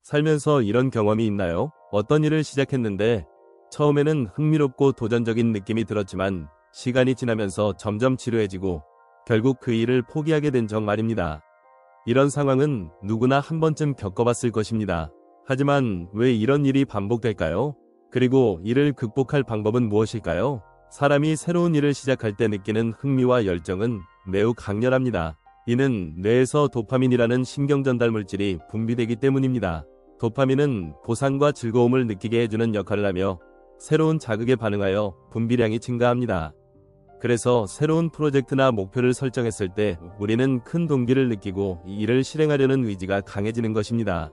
살면서 이런 경험이 있나요? 어떤 일을 시작했는데 처음에는 흥미롭고 도전적인 느낌이 들었지만 시간이 지나면서 점점 지루해지고 결국 그 일을 포기하게 된 적 말입니다. 이런 상황은 누구나 한 번쯤 겪어봤을 것입니다. 하지만 왜 이런 일이 반복될까요? 그리고 이를 극복할 방법은 무엇일까요? 사람이 새로운 일을 시작할 때 느끼는 흥미와 열정은 매우 강렬합니다. 이는 뇌에서 도파민이라는 신경전달 물질이 분비되기 때문입니다. 도파민은 보상과 즐거움을 느끼게 해주는 역할을 하며 새로운 자극에 반응하여 분비량이 증가합니다. 그래서 새로운 프로젝트나 목표를 설정했을 때 우리는 큰 동기를 느끼고 이 일을 실행하려는 의지가 강해지는 것입니다.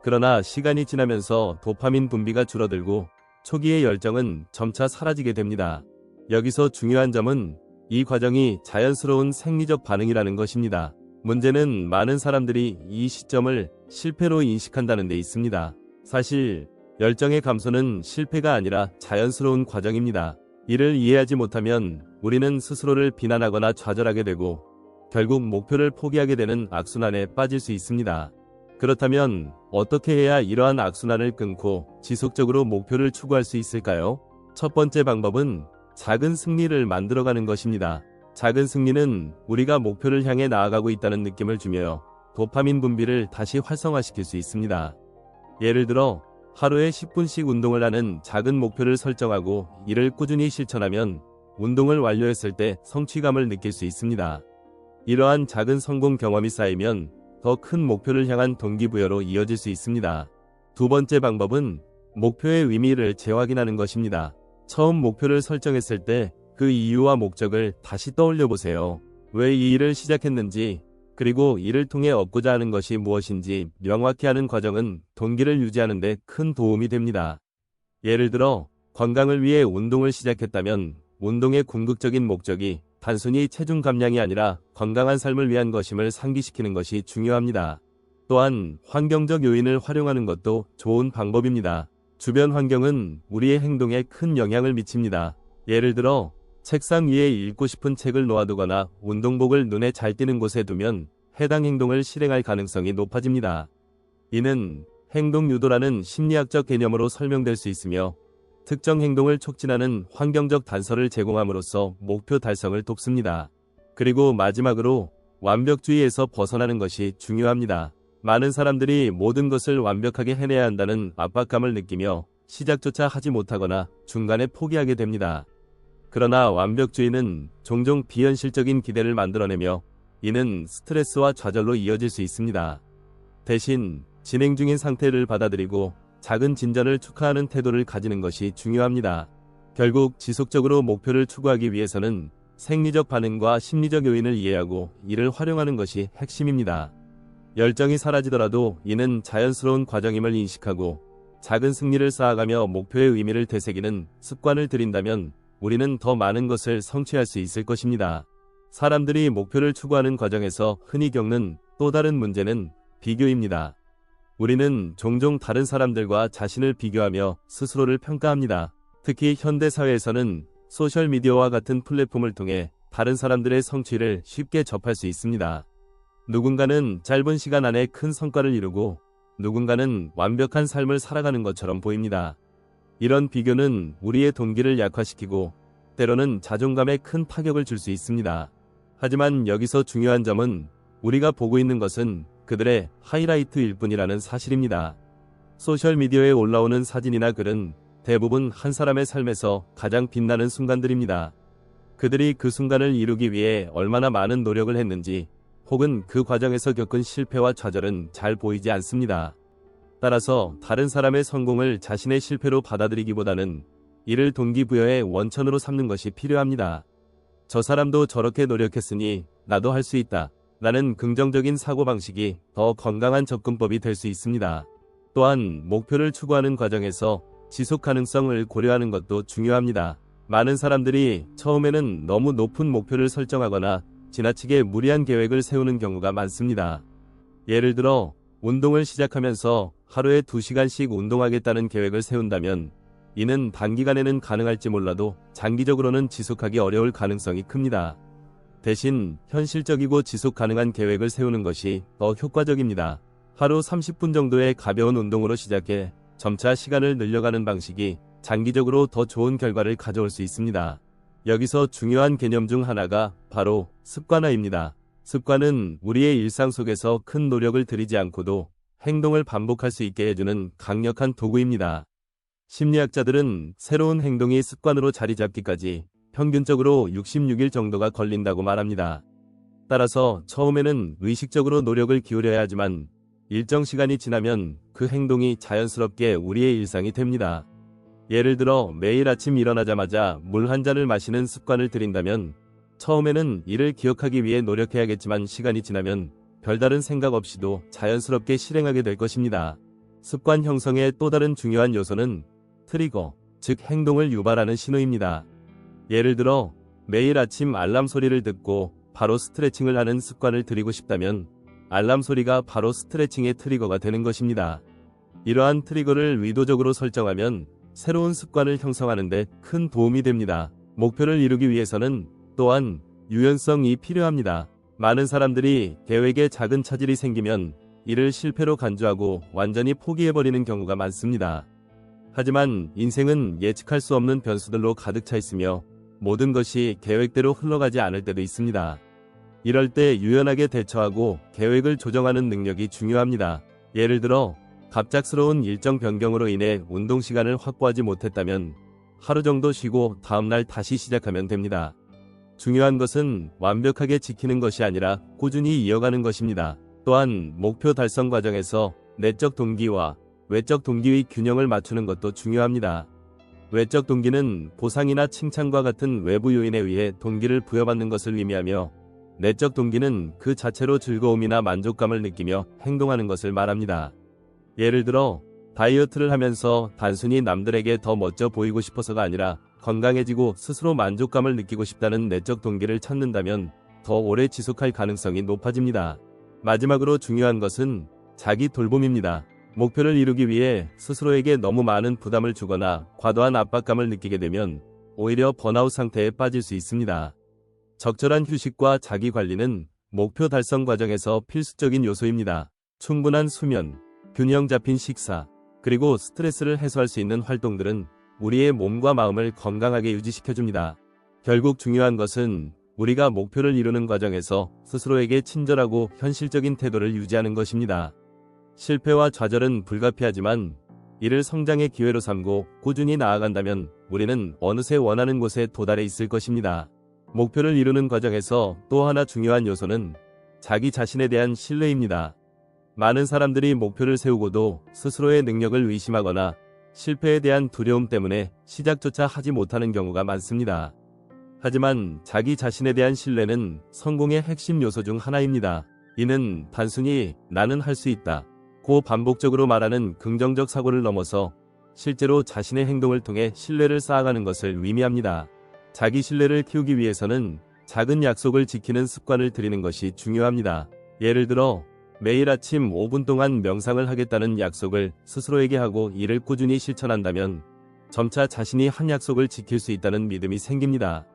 그러나 시간이 지나면서 도파민 분비가 줄어들고 초기의 열정은 점차 사라지게 됩니다. 여기서 중요한 점은 이 과정이 자연스러운 생리적 반응이라는 것입니다. 문제는 많은 사람들이 이 시점을 실패로 인식한다는 데 있습니다. 사실 열정의 감소는 실패가 아니라 자연스러운 과정입니다. 이를 이해하지 못하면 우리는 스스로를 비난하거나 좌절하게 되고 결국 목표를 포기하게 되는 악순환에 빠질 수 있습니다. 그렇다면 어떻게 해야 이러한 악순환을 끊고 지속적으로 목표를 추구할 수 있을까요? 첫 번째 방법은 작은 승리를 만들어가는 것입니다. 작은 승리는 우리가 목표를 향해 나아가고 있다는 느낌을 주며 도파민 분비를 다시 활성화시킬 수 있습니다. 예를 들어 하루에 10분씩 운동을 하는 작은 목표를 설정하고 이를 꾸준히 실천하면 운동을 완료했을 때 성취감을 느낄 수 있습니다. 이러한 작은 성공 경험이 쌓이면 더 큰 목표를 향한 동기부여로 이어질 수 있습니다. 두 번째 방법은 목표의 의미를 재확인하는 것입니다. 처음 목표를 설정했을 때 그 이유와 목적을 다시 떠올려 보세요. 왜 이 일을 시작했는지, 그리고 이를 통해 얻고자 하는 것이 무엇인지 명확히 하는 과정은 동기를 유지하는 데 큰 도움이 됩니다. 예를 들어 건강을 위해 운동을 시작했다면 운동의 궁극적인 목적이 단순히 체중 감량이 아니라 건강한 삶을 위한 것임을 상기시키는 것이 중요합니다. 또한 환경적 요인을 활용하는 것도 좋은 방법입니다. 주변 환경은 우리의 행동에 큰 영향을 미칩니다. 예를 들어 책상 위에 읽고 싶은 책을 놓아두거나 운동복을 눈에 잘 띄는 곳에 두면 해당 행동을 실행할 가능성이 높아집니다. 이는 행동 유도라는 심리학적 개념으로 설명될 수 있으며 특정 행동을 촉진하는 환경적 단서를 제공함으로써 목표 달성을 돕습니다. 그리고 마지막으로 완벽주의에서 벗어나는 것이 중요합니다. 많은 사람들이 모든 것을 완벽하게 해내야 한다는 압박감을 느끼며 시작조차 하지 못하거나 중간에 포기하게 됩니다. 그러나 완벽주의는 종종 비현실적인 기대를 만들어내며 이는 스트레스와 좌절로 이어질 수 있습니다. 대신 진행 중인 상태를 받아들이고 작은 진전을 축하하는 태도를 가지는 것이 중요합니다. 결국 지속적으로 목표를 추구하기 위해서는 생리적 반응과 심리적 요인을 이해하고 이를 활용하는 것이 핵심입니다. 열정이 사라지더라도 이는 자연스러운 과정임을 인식하고 작은 승리를 쌓아가며 목표의 의미를 되새기는 습관을 들인다면 우리는 더 많은 것을 성취할 수 있을 것입니다. 사람들이 목표를 추구하는 과정에서 흔히 겪는 또 다른 문제는 비교입니다. 우리는 종종 다른 사람들과 자신을 비교하며 스스로를 평가합니다. 특히 현대사회에서는 소셜미디어와 같은 플랫폼을 통해 다른 사람들의 성취를 쉽게 접할 수 있습니다. 누군가는 짧은 시간 안에 큰 성과를 이루고 누군가는 완벽한 삶을 살아가는 것처럼 보입니다. 이런 비교는 우리의 동기를 약화시키고 때로는 자존감에 큰 타격을 줄 수 있습니다. 하지만 여기서 중요한 점은 우리가 보고 있는 것은 그들의 하이라이트일 뿐이라는 사실입니다. 소셜미디어에 올라오는 사진이나 글은 대부분 한 사람의 삶에서 가장 빛나는 순간들입니다. 그들이 그 순간을 이루기 위해 얼마나 많은 노력을 했는지 혹은 그 과정에서 겪은 실패와 좌절은 잘 보이지 않습니다. 따라서 다른 사람의 성공을 자신의 실패로 받아들이기보다는 이를 동기부여의 원천으로 삼는 것이 필요합니다. 저 사람도 저렇게 노력했으니 나도 할 수 있다. 라는 긍정적인 사고방식이 더 건강한 접근법이 될 수 있습니다. 또한 목표를 추구하는 과정에서 지속 가능성을 고려하는 것도 중요합니다. 많은 사람들이 처음에는 너무 높은 목표를 설정하거나 지나치게 무리한 계획을 세우는 경우가 많습니다. 예를 들어 운동을 시작하면서 하루에 2시간씩 운동하겠다는 계획을 세운다면 이는 단기간에는 가능할지 몰라도 장기적으로는 지속하기 어려울 가능성이 큽니다. 대신 현실적이고 지속 가능한 계획을 세우는 것이 더 효과적입니다. 하루 30분 정도의 가벼운 운동으로 시작해 점차 시간을 늘려가는 방식이 장기적으로 더 좋은 결과를 가져올 수 있습니다. 여기서 중요한 개념 중 하나가 바로 습관화입니다. 습관은 우리의 일상 속에서 큰 노력을 들이지 않고도 행동을 반복할 수 있게 해주는 강력한 도구입니다. 심리학자들은 새로운 행동이 습관으로 자리 잡기까지 평균적으로 66일 정도가 걸린다고 말합니다. 따라서 처음에는 의식적으로 노력을 기울여야 하지만 일정 시간이 지나면 그 행동이 자연스럽게 우리의 일상이 됩니다. 예를 들어 매일 아침 일어나자마자 물 한 잔을 마시는 습관을 들인다면 처음에는 이를 기억하기 위해 노력해야겠지만 시간이 지나면 별다른 생각 없이도 자연스럽게 실행하게 될 것입니다. 습관 형성의 또 다른 중요한 요소는 트리거, 즉 행동을 유발하는 신호입니다. 예를 들어 매일 아침 알람 소리를 듣고 바로 스트레칭을 하는 습관을 들이고 싶다면 알람 소리가 바로 스트레칭의 트리거가 되는 것입니다. 이러한 트리거를 의도적으로 설정하면 새로운 습관을 형성하는 데 큰 도움이 됩니다. 목표를 이루기 위해서는 또한 유연성이 필요합니다. 많은 사람들이 계획에 작은 차질이 생기면 이를 실패로 간주하고 완전히 포기해버리는 경우가 많습니다. 하지만 인생은 예측할 수 없는 변수들로 가득 차 있으며 모든 것이 계획대로 흘러가지 않을 때도 있습니다. 이럴 때 유연하게 대처하고 계획을 조정하는 능력이 중요합니다. 예를 들어 갑작스러운 일정 변경으로 인해 운동 시간을 확보하지 못했다면 하루 정도 쉬고 다음날 다시 시작하면 됩니다. 중요한 것은 완벽하게 지키는 것이 아니라 꾸준히 이어가는 것입니다. 또한 목표 달성 과정에서 내적 동기와 외적 동기의 균형을 맞추는 것도 중요합니다. 외적 동기는 보상이나 칭찬과 같은 외부 요인에 의해 동기를 부여받는 것을 의미하며 내적 동기는 그 자체로 즐거움이나 만족감을 느끼며 행동하는 것을 말합니다. 예를 들어 다이어트를 하면서 단순히 남들에게 더 멋져 보이고 싶어서가 아니라 건강해지고 스스로 만족감을 느끼고 싶다는 내적 동기를 찾는다면 더 오래 지속할 가능성이 높아집니다. 마지막으로 중요한 것은 자기 돌봄입니다. 목표를 이루기 위해 스스로에게 너무 많은 부담을 주거나 과도한 압박감을 느끼게 되면 오히려 번아웃 상태에 빠질 수 있습니다. 적절한 휴식과 자기 관리는 목표 달성 과정에서 필수적인 요소입니다. 충분한 수면, 균형 잡힌 식사, 그리고 스트레스를 해소할 수 있는 활동들은 우리의 몸과 마음을 건강하게 유지시켜줍니다. 결국 중요한 것은 우리가 목표를 이루는 과정에서 스스로에게 친절하고 현실적인 태도를 유지하는 것입니다. 실패와 좌절은 불가피하지만 이를 성장의 기회로 삼고 꾸준히 나아간다면 우리는 어느새 원하는 곳에 도달해 있을 것입니다. 목표를 이루는 과정에서 또 하나 중요한 요소는 자기 자신에 대한 신뢰입니다. 많은 사람들이 목표를 세우고도 스스로의 능력을 의심하거나 실패에 대한 두려움 때문에 시작조차 하지 못하는 경우가 많습니다. 하지만 자기 자신에 대한 신뢰는 성공의 핵심 요소 중 하나입니다. 이는 단순히 나는 할 수 있다 고 반복적으로 말하는 긍정적 사고를 넘어서 실제로 자신의 행동을 통해 신뢰를 쌓아가는 것을 의미합니다. 자기 신뢰를 키우기 위해서는 작은 약속을 지키는 습관을 들이는 것이 중요합니다. 예를 들어 매일 아침 5분 동안 명상을 하겠다는 약속을 스스로에게 하고 이를 꾸준히 실천한다면 점차 자신이 한 약속을 지킬 수 있다는 믿음이 생깁니다.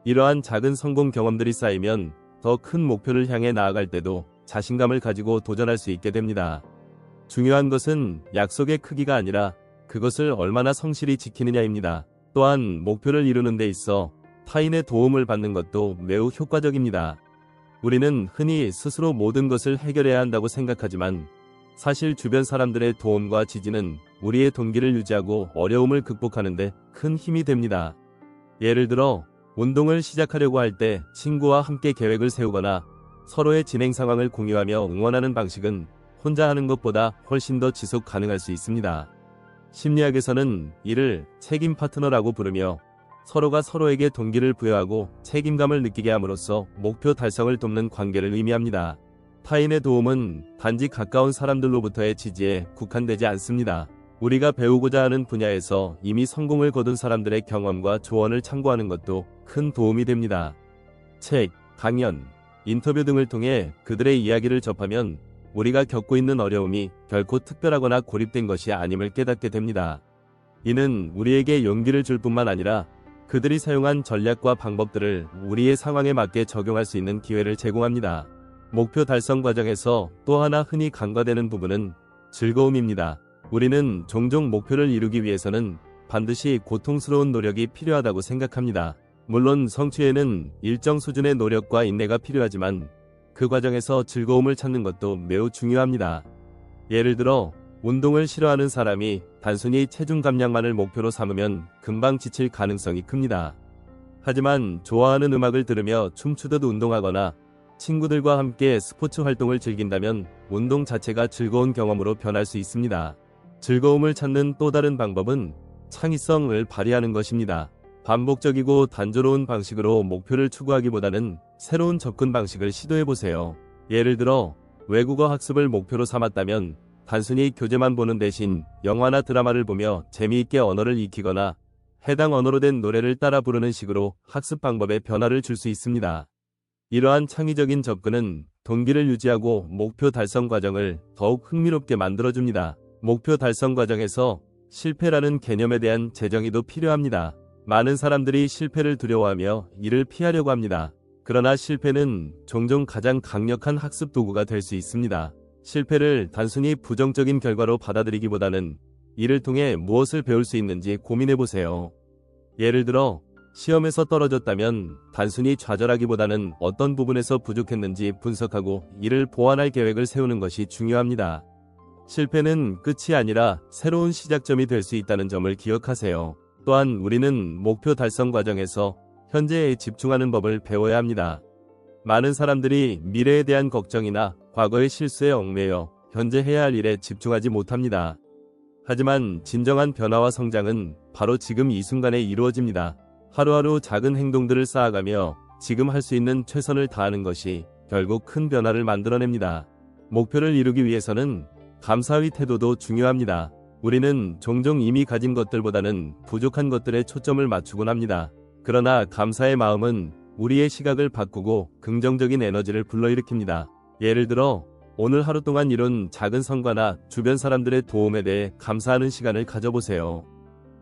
이러한 작은 성공 경험들이 쌓이면 더 큰 목표를 향해 나아갈 때도 자신감을 가지고 도전할 수 있게 됩니다. 중요한 것은 약속의 크기가 아니라 그것을 얼마나 성실히 지키느냐입니다. 또한 목표를 이루는 데 있어 타인의 도움을 받는 것도 매우 효과적입니다. 우리는 흔히 스스로 모든 것을 해결해야 한다고 생각하지만 사실 주변 사람들의 도움과 지지는 우리의 동기를 유지하고 어려움을 극복하는 데 큰 힘이 됩니다. 예를 들어 운동을 시작하려고 할 때 친구와 함께 계획을 세우거나 서로의 진행 상황을 공유하며 응원하는 방식은 혼자 하는 것보다 훨씬 더 지속 가능할 수 있습니다. 심리학에서는 이를 책임 파트너라고 부르며 서로가 서로에게 동기를 부여하고 책임감을 느끼게 함으로써 목표 달성을 돕는 관계를 의미합니다. 타인의 도움은 단지 가까운 사람들로부터의 지지에 국한되지 않습니다. 우리가 배우고자 하는 분야에서 이미 성공을 거둔 사람들의 경험과 조언을 참고하는 것도 큰 도움이 됩니다. 책, 강연, 인터뷰 등을 통해 그들의 이야기를 접하면 우리가 겪고 있는 어려움이 결코 특별하거나 고립된 것이 아님을 깨닫게 됩니다. 이는 우리에게 용기를 줄 뿐만 아니라 그들이 사용한 전략과 방법들을 우리의 상황에 맞게 적용할 수 있는 기회를 제공합니다. 목표 달성 과정에서 또 하나 흔히 간과되는 부분은 즐거움입니다. 우리는 종종 목표를 이루기 위해서는 반드시 고통스러운 노력이 필요하다고 생각합니다. 물론 성취에는 일정 수준의 노력과 인내가 필요하지만 그 과정에서 즐거움을 찾는 것도 매우 중요합니다. 예를 들어 운동을 싫어하는 사람이 단순히 체중 감량만을 목표로 삼으면 금방 지칠 가능성이 큽니다. 하지만 좋아하는 음악을 들으며 춤추듯 운동하거나 친구들과 함께 스포츠 활동을 즐긴다면 운동 자체가 즐거운 경험으로 변할 수 있습니다. 즐거움을 찾는 또 다른 방법은 창의성을 발휘하는 것입니다. 반복적이고 단조로운 방식으로 목표를 추구하기보다는 새로운 접근 방식을 시도해보세요. 예를 들어 외국어 학습을 목표로 삼았다면 단순히 교재만 보는 대신 영화나 드라마를 보며 재미있게 언어를 익히거나 해당 언어로 된 노래를 따라 부르는 식으로 학습 방법에 변화를 줄 수 있습니다. 이러한 창의적인 접근은 동기를 유지하고 목표 달성 과정을 더욱 흥미롭게 만들어줍니다. 목표 달성 과정에서 실패라는 개념에 대한 재정의도 필요합니다. 많은 사람들이 실패를 두려워하며 이를 피하려고 합니다. 그러나 실패는 종종 가장 강력한 학습 도구가 될 수 있습니다. 실패를 단순히 부정적인 결과로 받아들이기보다는 이를 통해 무엇을 배울 수 있는지 고민해보세요. 예를 들어 시험에서 떨어졌다면 단순히 좌절하기보다는 어떤 부분에서 부족했는지 분석하고 이를 보완할 계획을 세우는 것이 중요합니다. 실패는 끝이 아니라 새로운 시작점이 될 수 있다는 점을 기억하세요. 또한 우리는 목표 달성 과정에서 현재에 집중하는 법을 배워야 합니다. 많은 사람들이 미래에 대한 걱정이나 과거의 실수에 얽매여 현재 해야 할 일에 집중하지 못합니다. 하지만 진정한 변화와 성장은 바로 지금 이 순간에 이루어집니다. 하루하루 작은 행동들을 쌓아가며 지금 할 수 있는 최선을 다하는 것이 결국 큰 변화를 만들어냅니다. 목표를 이루기 위해서는 감사의 태도도 중요합니다. 우리는 종종 이미 가진 것들보다는 부족한 것들에 초점을 맞추곤 합니다. 그러나 감사의 마음은 우리의 시각을 바꾸고 긍정적인 에너지를 불러일으킵니다. 예를 들어 오늘 하루 동안 이룬 작은 성과나 주변 사람들의 도움에 대해 감사하는 시간을 가져보세요.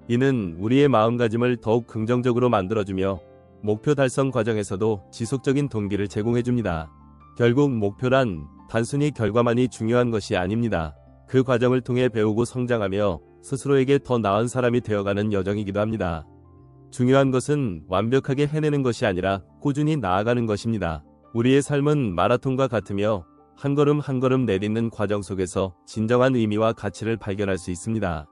이는 우리의 마음가짐을 더욱 긍정적으로 만들어주며 목표 달성 과정에서도 지속적인 동기를 제공해줍니다. 결국 목표란 단순히 결과만이 중요한 것이 아닙니다. 그 과정을 통해 배우고 성장하며 스스로에게 더 나은 사람이 되어가는 여정이기도 합니다. 중요한 것은 완벽하게 해내는 것이 아니라 꾸준히 나아가는 것입니다. 우리의 삶은 마라톤과 같으며 한 걸음 한 걸음 내딛는 과정 속에서 진정한 의미와 가치를 발견할 수 있습니다.